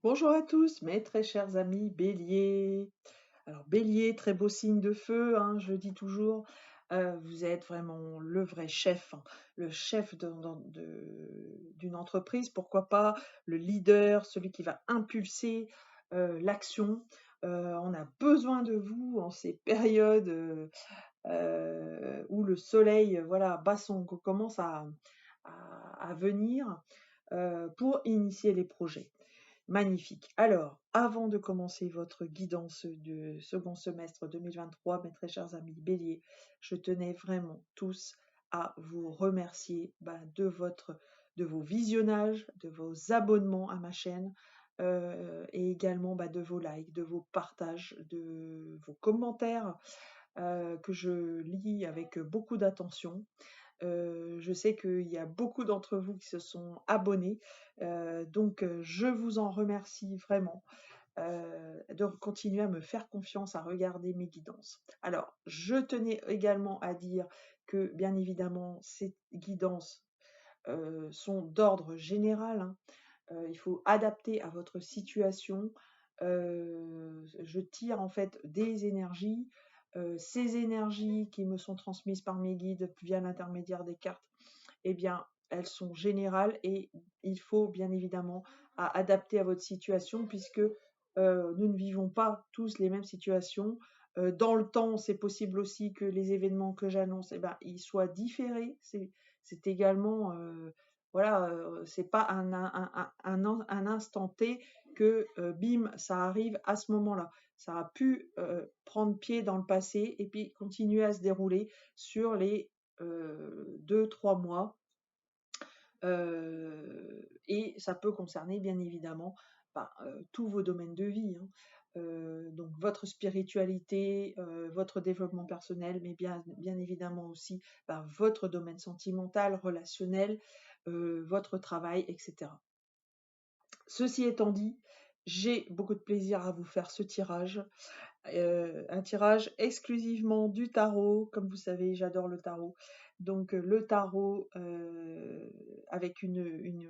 Bonjour à tous, mes très chers amis Bélier. Alors Bélier, très beau signe de feu, hein, je le dis toujours. Vous êtes vraiment le vrai chef, hein, le chef d'une entreprise, pourquoi pas le leader, celui qui va impulser l'action. On a besoin de vous en ces périodes où le soleil, voilà, commence à venir pour initier les projets. Magnifique. Alors, avant de commencer votre guidance du second semestre 2023, mes très chers amis Bélier, je tenais vraiment tous à vous remercier de vos visionnages, de vos abonnements à ma chaîne, et également de vos likes, de vos partages, de vos commentaires que je lis avec beaucoup d'attention. Je sais qu'il y a beaucoup d'entre vous qui se sont abonnés, donc je vous en remercie vraiment de continuer à me faire confiance, à regarder mes guidances. Alors, je tenais également à dire que, bien évidemment, ces guidances sont d'ordre général, hein. Il faut adapter à votre situation. Je tire en fait des énergies. Ces énergies qui me sont transmises par mes guides via l'intermédiaire des cartes, eh bien, elles sont générales et il faut bien évidemment adapter à votre situation puisque nous ne vivons pas tous les mêmes situations. Dans le temps, c'est possible aussi que les événements que j'annonce, eh ben, ils soient différés. C'est également, voilà, c'est pas un instant T que bim, ça arrive à ce moment-là. Ça a pu prendre pied dans le passé et puis continuer à se dérouler sur les 2-3 mois. Et ça peut concerner bien évidemment tous vos domaines de vie, hein. Donc votre spiritualité, votre développement personnel, mais bien évidemment aussi votre domaine sentimental, relationnel, votre travail, etc. Ceci étant dit, j'ai beaucoup de plaisir à vous faire ce tirage. Un tirage exclusivement du tarot. Comme vous savez, j'adore le tarot. Donc le tarot avec une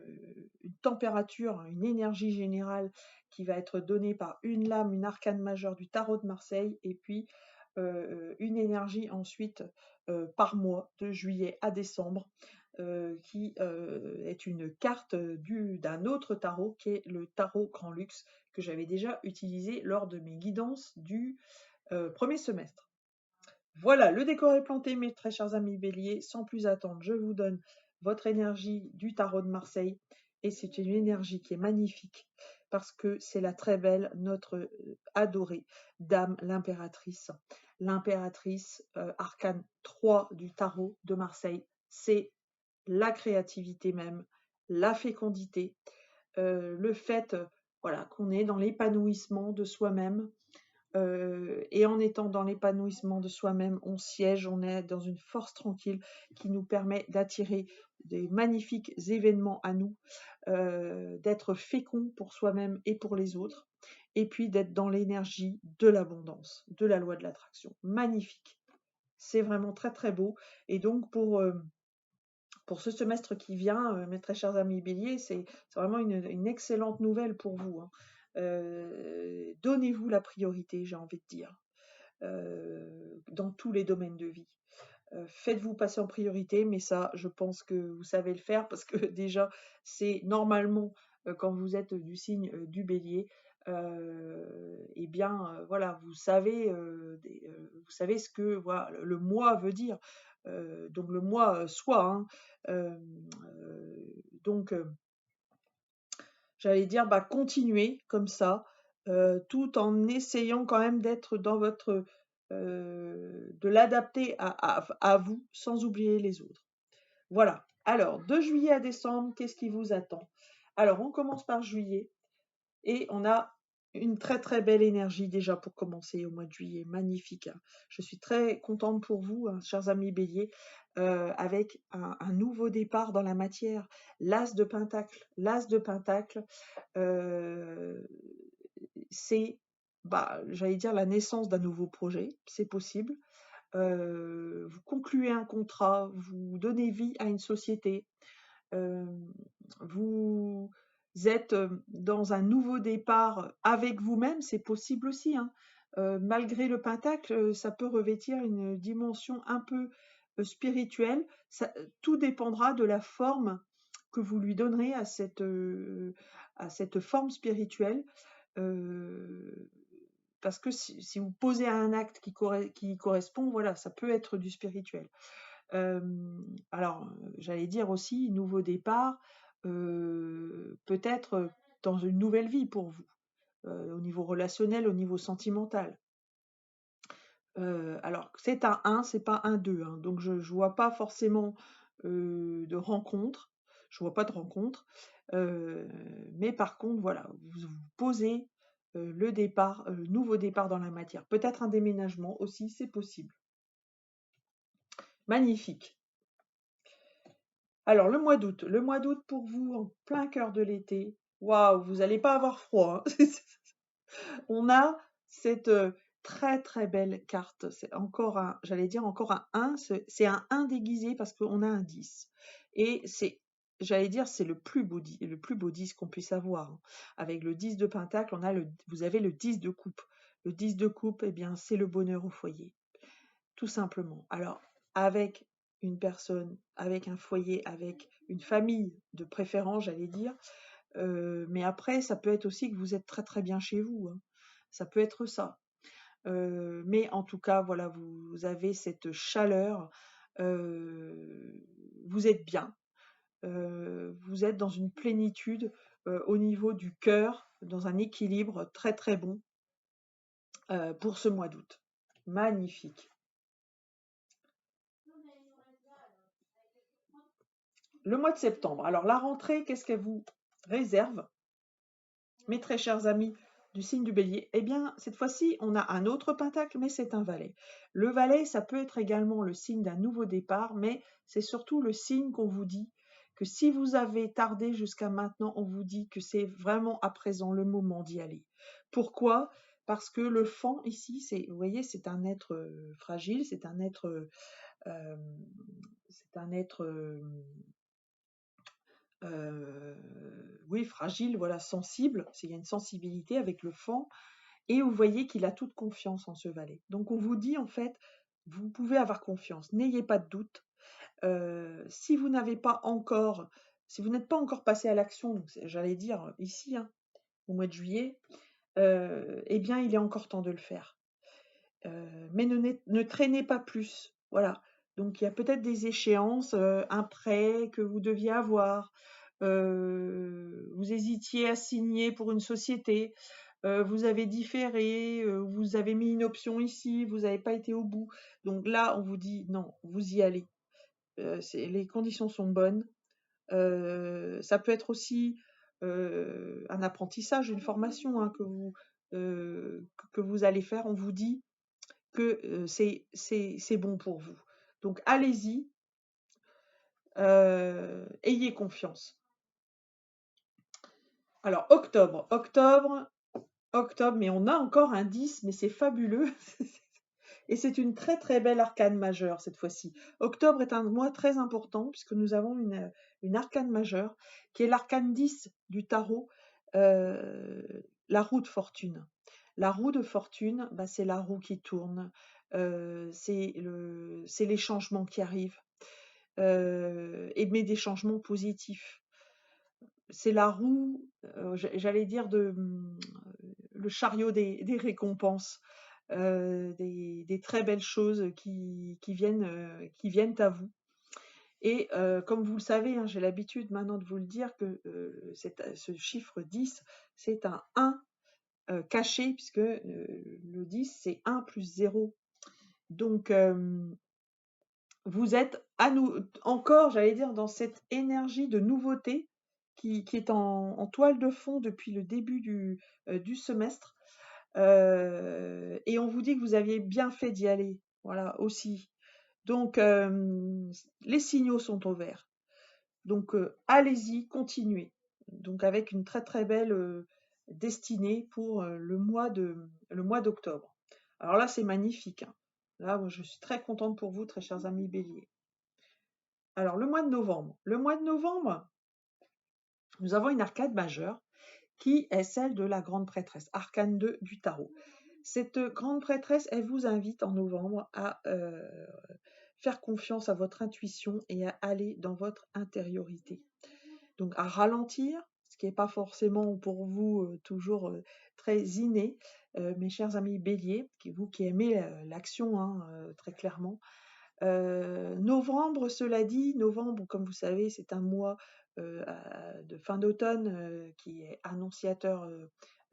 température, une énergie générale qui va être donnée par une lame, une arcane majeure du tarot de Marseille, et puis une énergie ensuite par mois, de juillet à décembre, qui est une carte d'un autre tarot qui est le tarot Grand Luxe que j'avais déjà utilisé lors de mes guidances du premier semestre. Voilà, le décor est planté, mes très chers amis Bélier. Sans plus attendre, je vous donne votre énergie du tarot de Marseille. Et c'est une énergie qui est magnifique parce que c'est la très belle, notre adorée Dame l'impératrice. L'impératrice, arcane 3 du tarot de Marseille, c'est la créativité même, la fécondité, le fait voilà, qu'on est dans l'épanouissement de soi-même, et en étant dans l'épanouissement de soi-même, on siège, on est dans une force tranquille qui nous permet d'attirer des magnifiques événements à nous, d'être fécond pour soi-même et pour les autres, et puis d'être dans l'énergie de l'abondance, de la loi de l'attraction. Magnifique. C'est vraiment très très beau. Et donc pour ce semestre qui vient, mes très chers amis Bélier, c'est vraiment une excellente nouvelle pour vous, hein. Donnez-vous la priorité, j'ai envie de dire, dans tous les domaines de vie. Faites-vous passer en priorité, mais ça, je pense que vous savez le faire parce que déjà, c'est normalement, quand vous êtes du signe du Bélier, eh bien, voilà, vous savez ce que voilà, le moi veut dire. Donc le moi soi, hein. Donc, j'allais dire, continuez comme ça, tout en essayant quand même d'être dans votre, de l'adapter à vous, sans oublier les autres. Voilà. Alors, de juillet à décembre, qu'est-ce qui vous attend? Alors, on commence par juillet et on a une très très belle énergie déjà pour commencer au mois de juillet, magnifique, hein. Je suis très contente pour vous, hein, chers amis Bélier, avec un nouveau départ dans la matière. L'As de Pentacle. L'As de Pentacle, c'est, j'allais dire la naissance d'un nouveau projet, c'est possible. Vous concluez un contrat, vous donnez vie à une société, vous êtes dans un nouveau départ avec vous-même, c'est possible aussi, hein. Malgré le pentacle, ça peut revêtir une dimension un peu spirituelle. Tout dépendra de la forme que vous lui donnerez à cette forme spirituelle. Euh, Parce que si vous posez un acte qui correspond, voilà, ça peut être du spirituel. Alors, j'allais dire aussi, nouveau départ, peut-être dans une nouvelle vie pour vous, au niveau relationnel, au niveau sentimental. Alors, c'est un 1, c'est pas un 2, hein, donc je vois pas forcément de rencontre, je vois pas de rencontre, mais par contre, voilà, vous posez le départ, nouveau départ dans la matière. Peut-être un déménagement aussi, c'est possible. Magnifique. Alors, le mois d'août pour vous, en plein cœur de l'été, waouh, vous n'allez pas avoir froid, hein. On a cette très très belle carte. C'est encore un, j'allais dire encore un 1, c'est un 1 déguisé parce qu'on a un 10. Et c'est, j'allais dire, c'est le plus beau 10 qu'on puisse avoir, hein. Avec le 10 de Pentacle, vous avez le 10 de coupe. Le 10 de coupe, eh bien, c'est le bonheur au foyer, tout simplement. Alors, avec une personne, avec un foyer, avec une famille de préférence, j'allais dire, mais après, ça peut être aussi que vous êtes très très bien chez vous, hein. Ça peut être ça. Mais en tout cas, voilà, vous avez cette chaleur, vous êtes bien, vous êtes dans une plénitude au niveau du cœur, dans un équilibre très très bon pour ce mois d'août. Magnifique. Le mois de septembre. Alors la rentrée, qu'est-ce qu'elle vous réserve, mes très chers amis du signe du bélier? Eh bien, cette fois-ci, on a un autre pentacle, mais c'est un valet. Le valet, ça peut être également le signe d'un nouveau départ, mais c'est surtout le signe qu'on vous dit que si vous avez tardé jusqu'à maintenant, on vous dit que c'est vraiment à présent le moment d'y aller. Pourquoi? Parce que le fan ici, vous voyez, c'est un être fragile, c'est un être, euh, oui, fragile, voilà, sensible. Il y a une sensibilité avec le fan. Et vous voyez qu'il a toute confiance en ce valet. Donc on vous dit en fait, vous pouvez avoir confiance, n'ayez pas de doute. Si vous n'avez pas encore, si vous n'êtes pas encore passé à l'action, j'allais dire ici, hein, au mois de juillet, eh bien il est encore temps de le faire. Mais ne traînez pas plus. Voilà. Donc il y a peut-être des échéances, un prêt que vous deviez avoir, vous hésitiez à signer pour une société, vous avez différé, vous avez mis une option ici, vous n'avez pas été au bout. Donc là, on vous dit non, vous y allez. Les conditions sont bonnes. Ça peut être aussi un apprentissage, une formation, hein, que vous allez faire. On vous dit que c'est bon pour vous. Donc allez-y, ayez confiance. Alors octobre, mais on a encore un 10, mais c'est fabuleux. Et c'est une très très belle arcane majeure cette fois-ci. Octobre est un mois très important puisque nous avons une arcane majeure qui est l'arcane 10 du tarot, euh, la roue de fortune. La roue de fortune, bah, c'est la roue qui tourne, c'est les changements qui arrivent, mais des changements positifs. C'est la roue, j'allais dire, le chariot des récompenses, des très belles choses qui viennent à vous. Et comme vous le savez, hein, j'ai l'habitude maintenant de vous le dire que ce chiffre 10, c'est un 1 caché, puisque le 10, c'est 1 plus 0. Donc, vous êtes encore, j'allais dire, dans cette énergie de nouveauté qui est en toile de fond depuis le début du semestre. Et on vous dit que vous aviez bien fait d'y aller, voilà, aussi. Donc, les signaux sont au vert. Donc, allez-y, continuez. Donc, avec une très très belle destinée pour le mois d'octobre. Alors là, c'est magnifique, hein. Là, moi, je suis très contente pour vous, très chers amis béliers. Alors, le mois de novembre. Le mois de novembre, nous avons une arcade majeure qui est celle de la grande prêtresse, arcane 2 du tarot. Cette grande prêtresse, elle vous invite en novembre à faire confiance à votre intuition et à aller dans votre intériorité. Donc à ralentir, ce qui n'est pas forcément pour vous toujours très inné, mes chers amis béliers, vous qui aimez l'action hein, très clairement. Novembre, cela dit, novembre, comme vous savez, c'est un mois de fin d'automne qui est annonciateur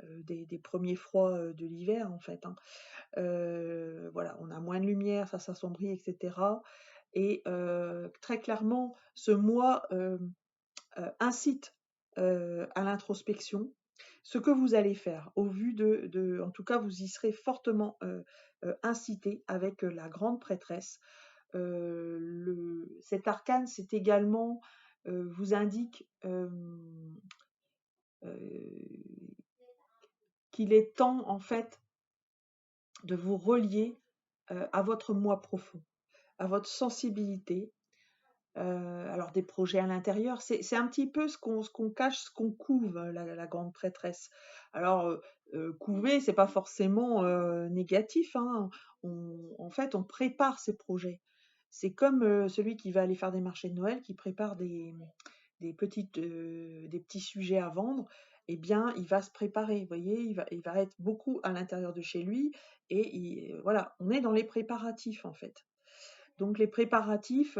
des premiers froids de l'hiver en fait. Hein. Voilà, on a moins de lumière, ça s'assombrit, etc. Et très clairement, ce mois incite à l'introspection. Ce que vous allez faire, au vu en tout cas, vous y serez fortement incité avec la grande prêtresse. Cet arcane, c'est également, vous indique qu'il est temps, en fait, de vous relier à votre moi profond, à votre sensibilité. Alors des projets à l'intérieur, c'est un petit peu ce qu'on cache, ce qu'on couve, la grande prêtresse. Alors, couver, c'est pas forcément négatif, hein. En fait, on prépare ses projets. C'est comme celui qui va aller faire des marchés de Noël, qui prépare des petits sujets à vendre. Eh bien, il va se préparer, vous voyez, il va être beaucoup à l'intérieur de chez lui, et voilà, on est dans les préparatifs en fait. Donc les préparatifs,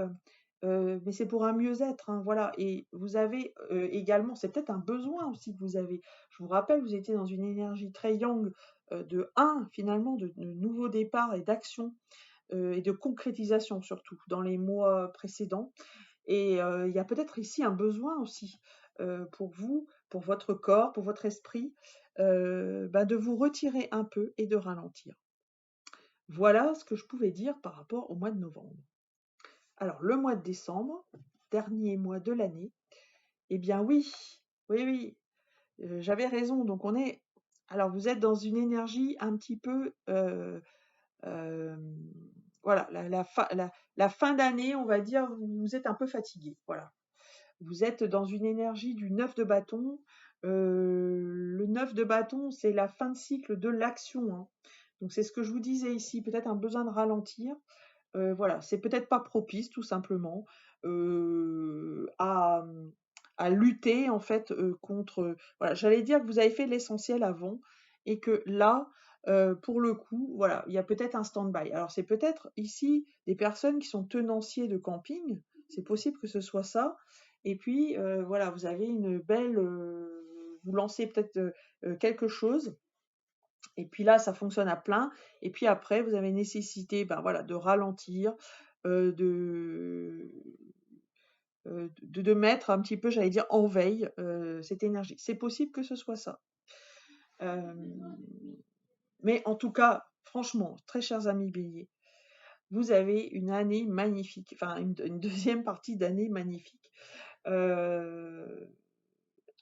mais c'est pour un mieux-être, hein, voilà. Et vous avez également, c'est peut-être un besoin aussi que vous avez. Je vous rappelle, vous étiez dans une énergie très yang finalement, de nouveau départ et d'action et de concrétisation surtout dans les mois précédents. Et il y a peut-être ici un besoin aussi pour vous, pour votre corps, pour votre esprit, de vous retirer un peu et de ralentir. Voilà ce que je pouvais dire par rapport au mois de novembre. Alors, le mois de décembre, dernier mois de l'année, eh bien oui, oui, j'avais raison. Donc alors vous êtes dans une énergie un petit peu, voilà, la fin d'année, on va dire, vous êtes un peu fatigué, voilà. Vous êtes dans une énergie du 9 de bâton. Le 9 de bâton, c'est la fin de cycle de l'action, hein. Donc c'est ce que je vous disais ici, peut-être un besoin de ralentir. Voilà, c'est peut-être pas propice tout simplement à lutter en fait contre. Voilà, j'allais dire que vous avez fait l'essentiel avant et que là, pour le coup, voilà, il y a peut-être un stand-by. Alors c'est peut-être ici des personnes qui sont tenanciers de camping, c'est possible que ce soit ça. Et puis voilà, vous avez une belle, vous lancez peut-être quelque chose. Et puis là, ça fonctionne à plein. Et puis après, vous avez nécessité voilà, de ralentir, de mettre un petit peu, j'allais dire, en veille cette énergie. C'est possible que ce soit ça. Mais en tout cas, franchement, très chers amis béliers, vous avez une année magnifique, enfin une deuxième partie d'année magnifique,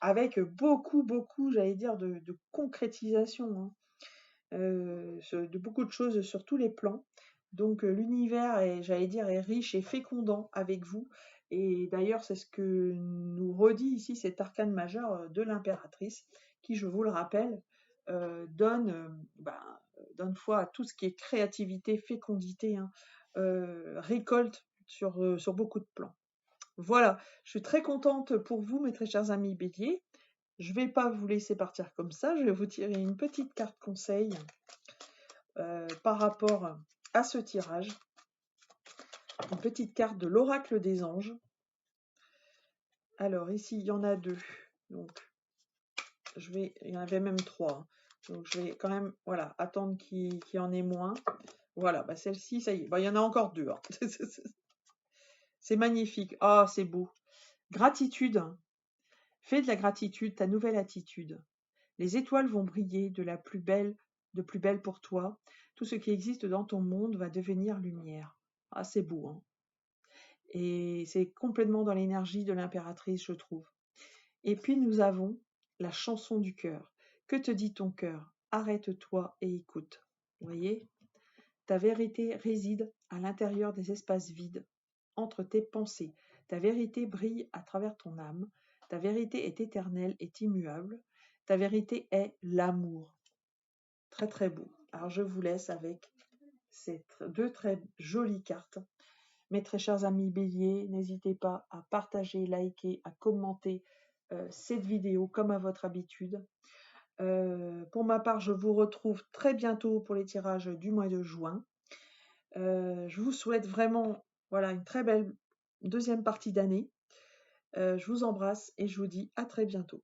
avec beaucoup, j'allais dire, de concrétisation, hein. De beaucoup de choses sur tous les plans. Donc l'univers est, j'allais dire, est riche et fécondant avec vous. Et d'ailleurs, c'est ce que nous redit ici cet arcane majeur de l'impératrice, qui, je vous le rappelle, donne foi à tout ce qui est créativité, fécondité, hein, récolte sur beaucoup de plans. Voilà, je suis très contente pour vous, mes très chers amis béliers. Je ne vais pas vous laisser partir comme ça, je vais vous tirer une petite carte conseil par rapport à ce tirage. Une petite carte de l'oracle des anges. Alors ici, il y en a deux. Donc, il y en avait même trois. Donc, je vais quand même attendre qu'il y en ait moins. Voilà, celle-ci, ça y est. Il y en a encore deux. Hein. C'est magnifique. Ah, c'est beau. Gratitude. Fais de la gratitude ta nouvelle attitude. Les étoiles vont briller de plus belle pour toi. Tout ce qui existe dans ton monde va devenir lumière. Ah, c'est beau, hein. Et c'est complètement dans l'énergie de l'impératrice, je trouve. Et puis nous avons la chanson du cœur. Que te dit ton cœur? Arrête-toi et écoute. Vous voyez? Ta vérité réside à l'intérieur des espaces vides, entre tes pensées. Ta vérité brille à travers ton âme. Ta vérité est éternelle, est immuable. Ta vérité est l'amour. Très très beau. Alors je vous laisse avec ces deux très jolies cartes. Mes très chers amis Bélier, n'hésitez pas à partager, liker, à commenter cette vidéo comme à votre habitude. Pour ma part, je vous retrouve très bientôt pour les tirages du mois de juin. Je vous souhaite vraiment une très belle deuxième partie d'année. Je vous embrasse et je vous dis à très bientôt.